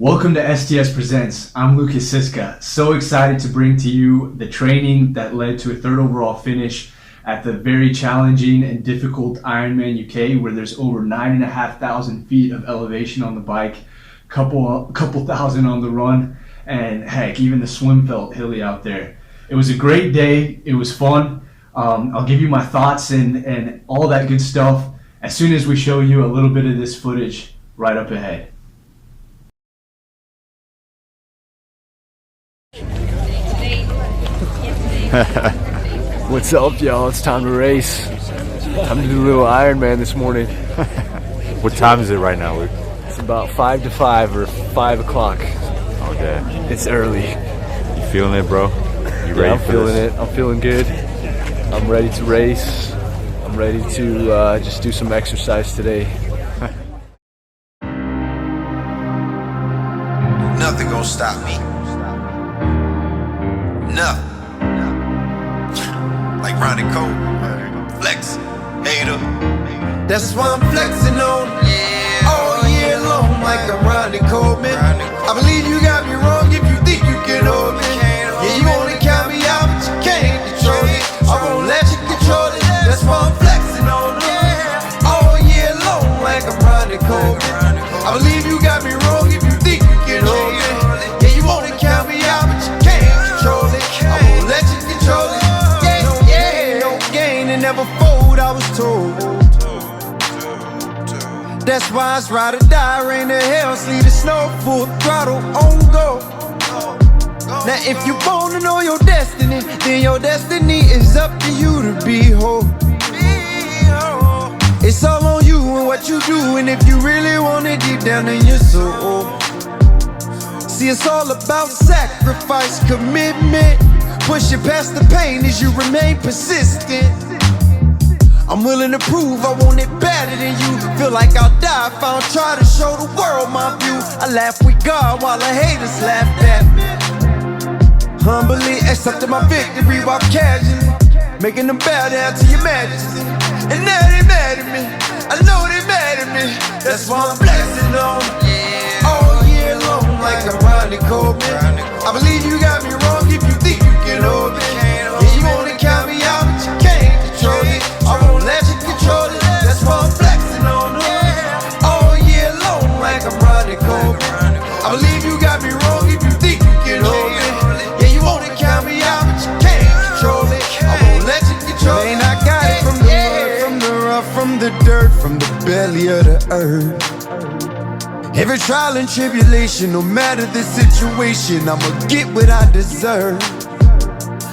Welcome to STS Presents. I'm Lukas Siska. So excited to bring to you the training that led to a third overall finish at the very challenging and difficult Ironman UK, where there's over 9,500 feet of elevation on the bike, couple thousand on the run, and heck, even the swim felt hilly out there. It was a great day. It was fun. I'll give you my thoughts and all that good stuff as soon as we show you a little bit of this footage right up ahead. What's up, y'all? It's time to race. Time to do a little Ironman this morning. What time is it right now, Luke? It's about 5 to 5 or 5 o'clock. Okay. It's early. You feeling it, bro? You ready I'm for feeling this? it. I'm feeling good. I'm ready to race. I'm ready to just do some exercise today. Nothing gonna stop me. Nothing. Like Ronnie Cole, flex, hater. That's why I'm flexing on all year long, like I'm Ronnie Coleman. I believe you got me wrong if you think you can hold me. Yeah, you wanna count me out, but you can't control it. I won't let you control it. That's why I'm flexing on all year long, like I'm Ronnie Coleman. I believe you got me wrong if you think you can hold me. Yeah, you wanna count me out, but you can't control it. I won't let you control it. No gain and never fold, I was told. That's why it's ride or die, rain or hail, sleet or snow, full throttle, on go. Now if you wanna know your destiny, then your destiny is up to you to behold. It's all on you and what you do, and if you really want it deep down in your soul. See, it's all about sacrifice, commitment, pushing past the pain as you remain persistent. I'm willing to prove I want it better than you. Feel like I'll die if I don't try to show the world my view. I laugh with God while the haters laugh at me. Humbly accepting my victory while casually making them bow down to your majesty. And now they mad at me, I know they mad at me. That's why I'm flexing on all year long, like I'm Ronnie Coleman. I believe you got me wrong if you think you can hold me. Yeah, you wanna count me out, but you can't control it. I won't let you control it. That's why I'm flexing on all year long, like I'm Ronnie Coleman. I believe you got me wrong if you think you can hold me. Yeah, you wanna count me out, but you can't control it. I won't let you control it. Man, I got it from the mud, from the rough, from the dirt, from the belly of the earth. Every trial and tribulation, no matter the situation, I'ma get what I deserve.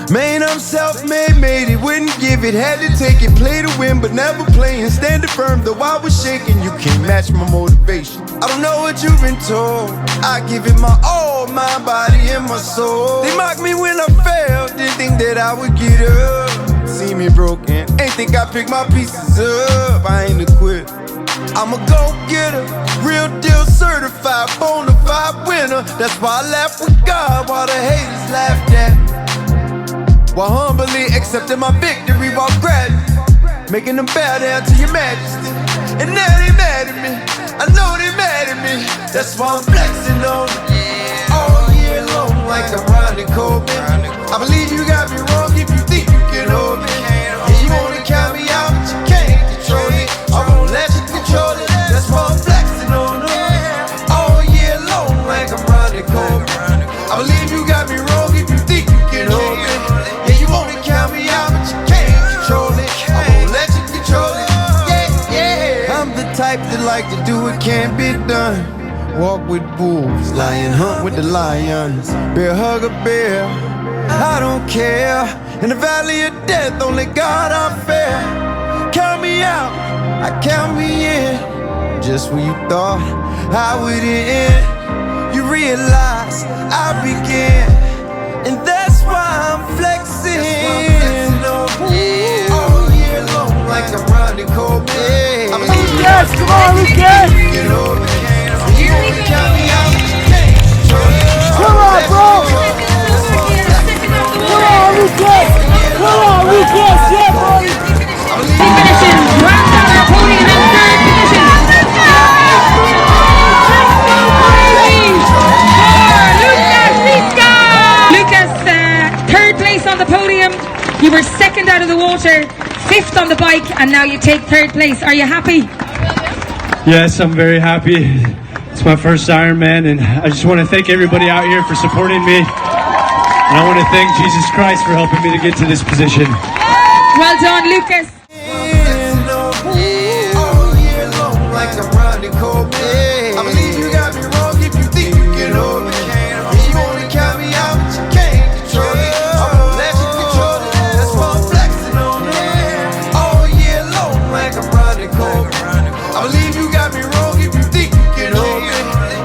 Man, I'm self-made, made it, wouldn't give it, had to take it, play to win, but never playing, standing firm, though I was shaking, you can't match my motivation. I don't know what you've been told, I give it my all, my body and my soul. They mock me when I failed, didn't think that I would get up. See me broken, ain't think I picked my pieces up, I ain't a quit. I'm a go-getter, real deal certified, bona fide winner. That's why I laugh with God while the haters laughed at me. While humbly accepting my victory while gratitude, making them bow down to your majesty. And now they mad at me, I know they mad at me. That's why I'm flexing on all year long, like I'm Ronnie Coleman. I believe you got me wrong if you think you can hold me. Yeah, you wanna count me out, but you can't control it. I won't let you control it. That's why I'm flexing on all year long, like I'm Ronnie Coleman. I believe you got me wrong if you think you can hold me. Yeah, you wanna count me out, but you can't control it. I won't let you control it. Yeah. I'm the type that like to do what can't be done. Walk with wolves, lion hunt with the lions. Bear hug a bear, I don't care. In the valley of death, only God I fear. Count me out, I count me in. Just when you thought I would end, you realize I begin. And that's why I'm flexing all year long, like I'm Ronnie Coleman. Yes, come on, Lukas! You wanna count me out, but you can't control it. Come on, bro! Come on, Lukas! Come on, Lukas! Yeah, buddy! He finishes round out the podium in third position. Let's go, baby! fifth on the bike, and now you take third place. Are you happy? Yes, I'm very happy. It's my first Ironman, and I just want to thank everybody out here for supporting me. And I want to thank Jesus Christ for helping me to get to this position. Well done, Lukas. All year long, like I'm running cold. I believe you got me wrong if you think you can hold me. You only count me out, but you can't control it. I won't let you control it. That's why I'm flexing on it. All year long, like I'm running cold. I believe you got me wrong if you think you can hold me.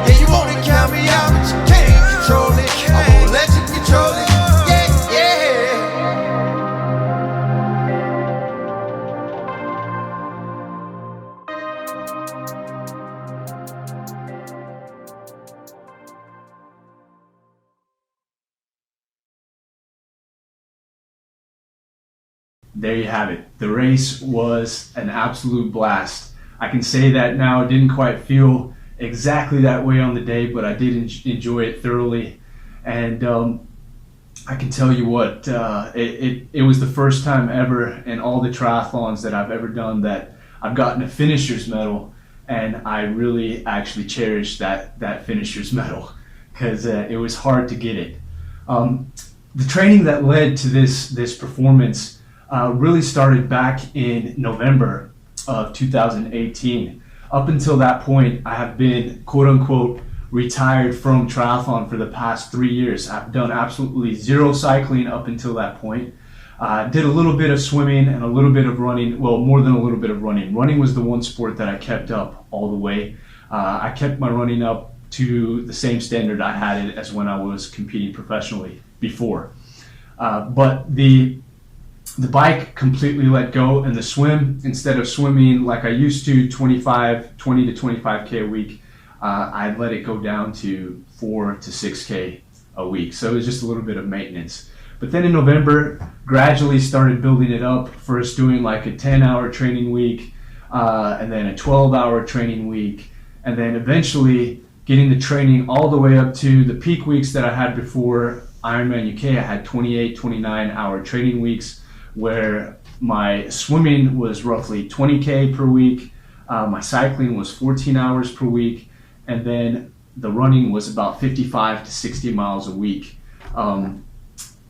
Yeah, you only count me out, but you can't control it. I won't let you control it. Yeah, yeah. There you have it. The race was an absolute blast. I can say that now. It didn't quite feel exactly that way on the day, but I did enjoy it thoroughly. And I can tell you what, it was the first time ever in all the triathlons that I've ever done that I've gotten a finisher's medal, and I really actually cherished that finisher's medal because it was hard to get it. The training that led to this performance really started back in November of 2018. Up until that point, I have been quote-unquote retired from triathlon for the past 3 years. I've done absolutely zero cycling up until that point. Did a little bit of swimming and a little bit of running. Well, more than a little bit of running. Running was the one sport that I kept up all the way. I kept my running up to the same standard I had it as when I was competing professionally before. But the bike completely let go, and the swim, instead of swimming like I used to 20 to 25K a week, I let it go down to 4 to 6K a week. So it was just a little bit of maintenance. But then in November, gradually started building it up, first doing like a 10-hour training week, and then a 12-hour training week, and then eventually getting the training all the way up to the peak weeks that I had before Ironman UK. I had 28, 29-hour training weeks where my swimming was roughly 20K per week, my cycling was 14 hours per week, and then the running was about 55 to 60 miles a week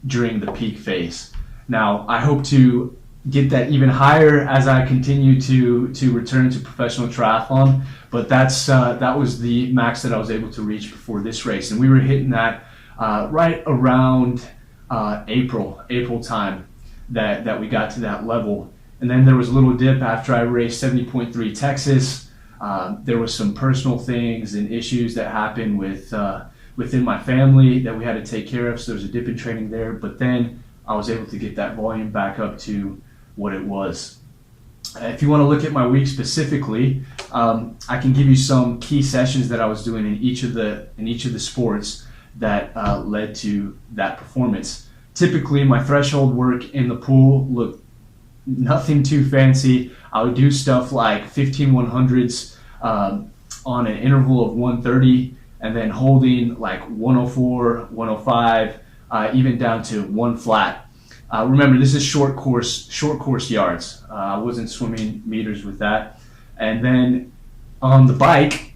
during the peak phase. Now, I hope to get that even higher as I continue to return to professional triathlon, but that was the max that I was able to reach before this race, and we were hitting that right around April time that we got to that level. And then there was a little dip after I raced 70.3 Texas. There was some personal things and issues that happened within my family that we had to take care of, so there was a dip in training there, but then I was able to get that volume back up to what it was. If you want to look at my week specifically, I can give you some key sessions that I was doing in each of the sports that led to that performance. Typically, my threshold work in the pool looked nothing too fancy. I would do stuff like 15 100s on an interval of 130, and then holding like 104, 105, even down to one flat. Remember, this is short course yards. I wasn't swimming meters with that. And then on the bike,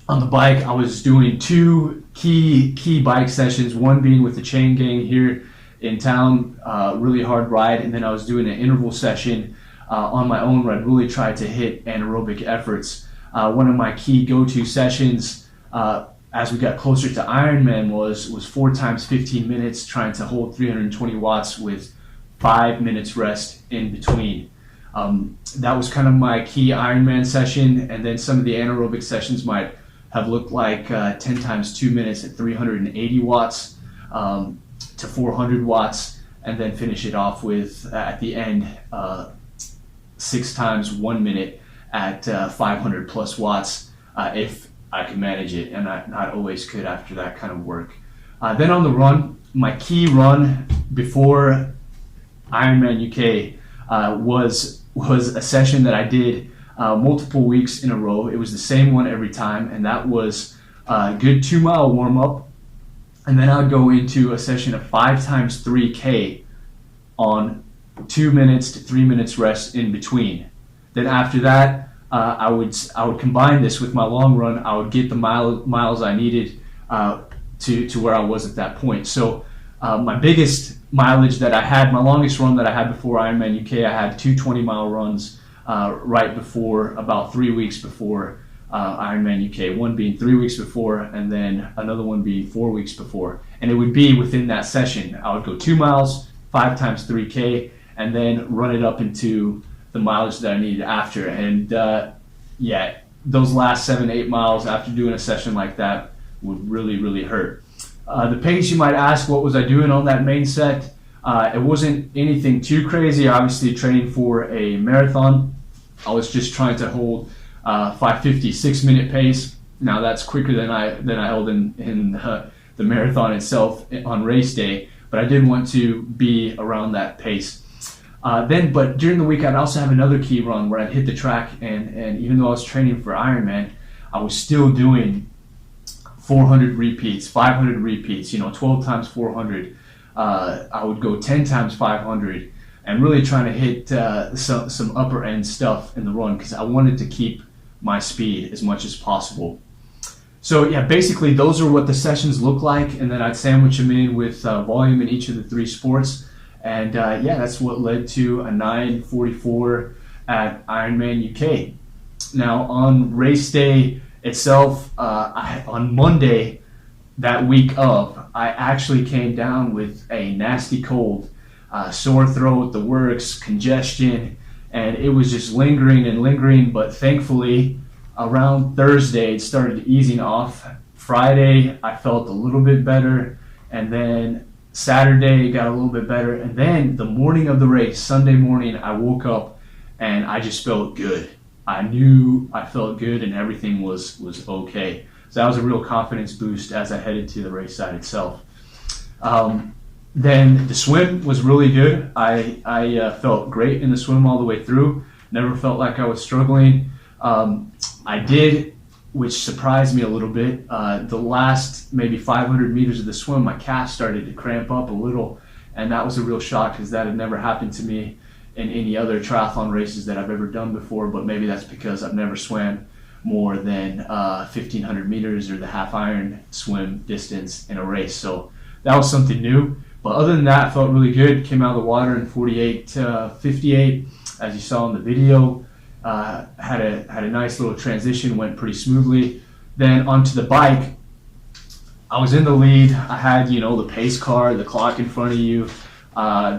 I was doing two key bike sessions. One being with the chain gang here in town, really hard ride, and then I was doing an interval session on my own where I really tried to hit anaerobic efforts. One of my key go-to sessions as we got closer to Ironman was 4 times 15 minutes, trying to hold 320 watts with 5 minutes rest in between. That was kind of my key Ironman session, and then some of the anaerobic sessions might have looked like 10 times 2 minutes at 380 watts to 400 watts, and then finish it off with, at the end, 6 times 1 minute at 500 plus watts, if I could manage it, and I not always could after that kind of work. Then on the run, my key run before Ironman UK was a session that I did multiple weeks in a row. It was the same one every time, and that was a good 2-mile warm-up, and then I'd go into a session of 5 times 3K on 2 minutes to 3 minutes rest in between. Then after that, I would combine this with my long run. I would get the miles I needed to where I was at that point. So my biggest mileage that I had, my longest run that I had before Ironman UK, I had 2 20-mile runs right before, about 3 weeks before Ironman UK. One being 3 weeks before, and then another one being 4 weeks before. And it would be within that session. I would go 2 miles, 5 times 3K, and then run it up into the mileage that I needed after. And yeah, those last 7-8 miles after doing a session like that would really, really hurt. The pace, you might ask, what was I doing on that main set? It wasn't anything too crazy. Obviously training for a marathon, I was just trying to hold 5:50 6-minute pace. Now that's quicker than I held in the marathon itself on race day, but I did want to be around that pace. But during the week, I'd also have another key run where I'd hit the track, and even though I was training for Ironman, I was still doing 400 repeats, 500 repeats, 12 times 400. I would go 10 times 500, and really trying to hit some upper end stuff in the run because I wanted to keep my speed as much as possible. So yeah, basically those are what the sessions look like, and then I'd sandwich them in with volume in each of the 3 sports. And yeah, that's what led to a 9:44 at Ironman UK. Now on race day itself, on Monday that week of, I actually came down with a nasty cold, sore throat, the works, congestion, and it was just lingering, but thankfully around Thursday it started easing off. Friday I felt a little bit better, and then Saturday got a little bit better, and then the morning of the race, Sunday morning, I woke up and I just felt good. I knew I felt good and everything was okay. So that was a real confidence boost as I headed to the race site itself. Then the swim was really good. I felt great in the swim all the way through. Never felt like I was struggling. I did, which surprised me a little bit. The last maybe 500 meters of the swim, my calf started to cramp up a little, and that was a real shock because that had never happened to me in any other triathlon races that I've ever done before, but maybe that's because I've never swam more than 1,500 meters or the half iron swim distance in a race. So that was something new. But other than that, felt really good. Came out of the water in 48:58, as you saw in the video. Had a nice little transition, went pretty smoothly. Then onto the bike, I was in the lead. I had, the pace car, the clock in front of you.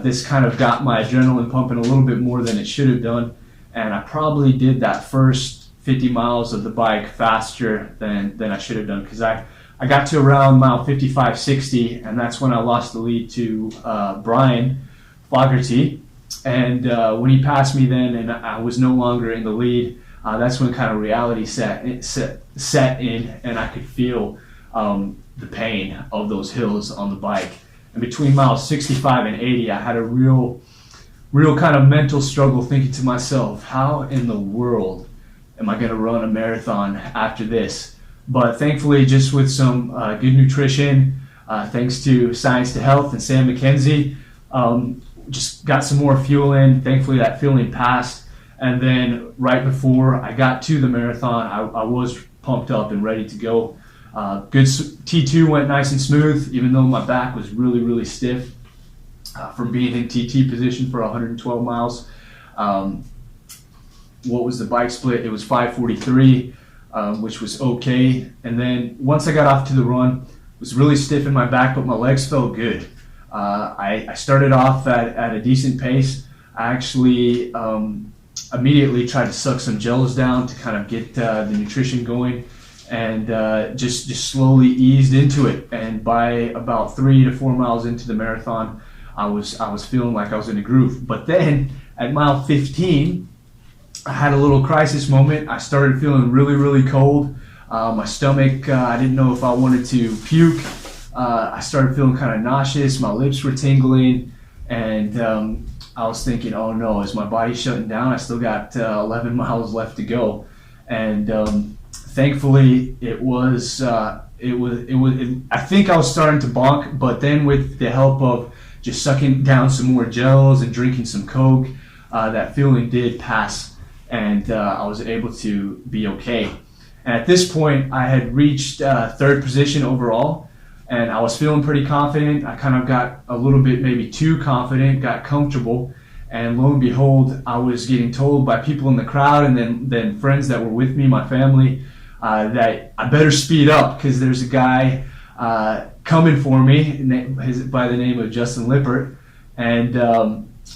This kind of got my adrenaline pumping a little bit more than it should have done. And I probably did that first 50 miles of the bike faster than I should have done, because I got to around mile 55, 60, and that's when I lost the lead to Brian Fogarty. And when he passed me then and I was no longer in the lead, that's when kind of reality set in, and I could feel the pain of those hills on the bike. And between miles 65 and 80, I had a real kind of mental struggle, thinking to myself, how in the world am I going to run a marathon after this? But thankfully, just with some good nutrition, thanks to Science to Health and Sam McKenzie, just got some more fuel in. Thankfully, that feeling passed. And then right before I got to the marathon, I was pumped up and ready to go. Good T2 went nice and smooth, even though my back was really, really stiff from being in TT position for 112 miles. What was the bike split? It was 5:43, which was okay. And then once I got off to the run, it was really stiff in my back, but my legs felt good. I started off at a decent pace. I actually immediately tried to suck some gels down to kind of get the nutrition going, and just slowly eased into it. And by about 3 to 4 miles into the marathon, I was feeling like I was in a groove. But then at mile 15, I had a little crisis moment. I started feeling really, really cold. My stomach, I didn't know if I wanted to puke. I started feeling kind of nauseous. My lips were tingling, and I was thinking, oh no, is my body shutting down? I still got 11 miles left to go. And thankfully, it was. I think I was starting to bonk, but then with the help of just sucking down some more gels and drinking some Coke, that feeling did pass, and I was able to be okay. And at this point, I had reached third position overall, and I was feeling pretty confident. I kind of got a little bit maybe too confident, got comfortable, and lo and behold, I was getting told by people in the crowd and then friends that were with me, my family, that I better speed up because there's a guy coming for me by the name of Justin Lippert, and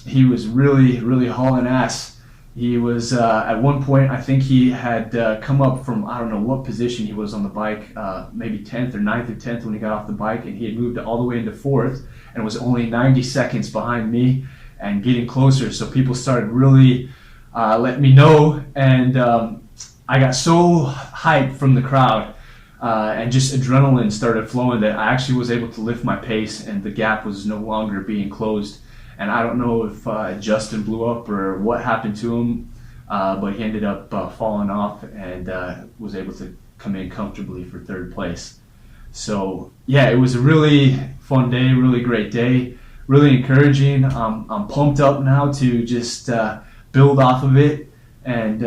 he was really hauling ass. He was at one point, I think he had come up from, I don't know what position he was on the bike, maybe 10th or 9th or 10th when he got off the bike, and he had moved all the way into 4th and was only 90 seconds behind me and getting closer. So people started really letting me know, and I got so hyped from the crowd and just adrenaline started flowing that I actually was able to lift my pace, and the gap was no longer being closed. And I don't know if Justin blew up or what happened to him, but he ended up falling off and was able to come in comfortably for third place. So yeah, it was a really fun day, really great day, really encouraging. I'm pumped up now to just build off of it and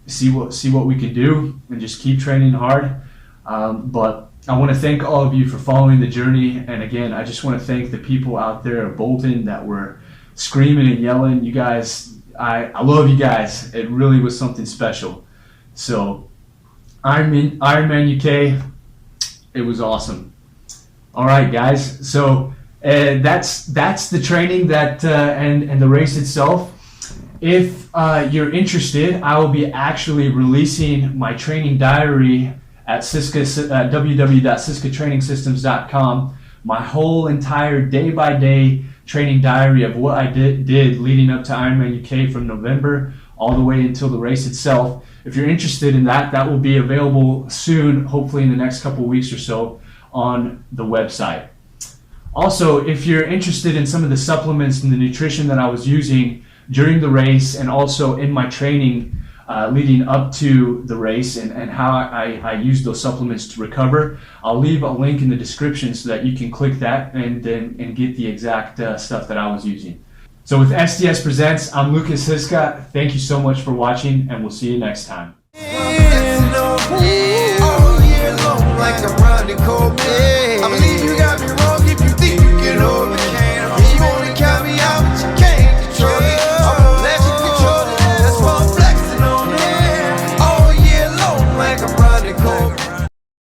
see what we can do and just keep training hard. But I want to thank all of you for following the journey, and again, I just want to thank the people out there at Bolton that were screaming and yelling. You guys, I love you guys. It really was something special. So Ironman UK, it was awesome. All right, guys. So that's the training that and the race itself. If you're interested, I will be actually releasing my training diary at Siska, www.siskatrainingsystems.com, my whole entire day-by-day training diary of what I did leading up to Ironman UK from November all the way until the race itself. If you're interested in that, that will be available soon, hopefully in the next couple weeks or so, on the website. Also, if you're interested in some of the supplements and the nutrition that I was using during the race and also in my training leading up to the race and how I use those supplements to recover, I'll leave a link in the description so that you can click that and get the exact stuff that I was using. So with SDS Presents, I'm Lukas Siska. Thank you so much for watching, and we'll see you next time. All year long, like a round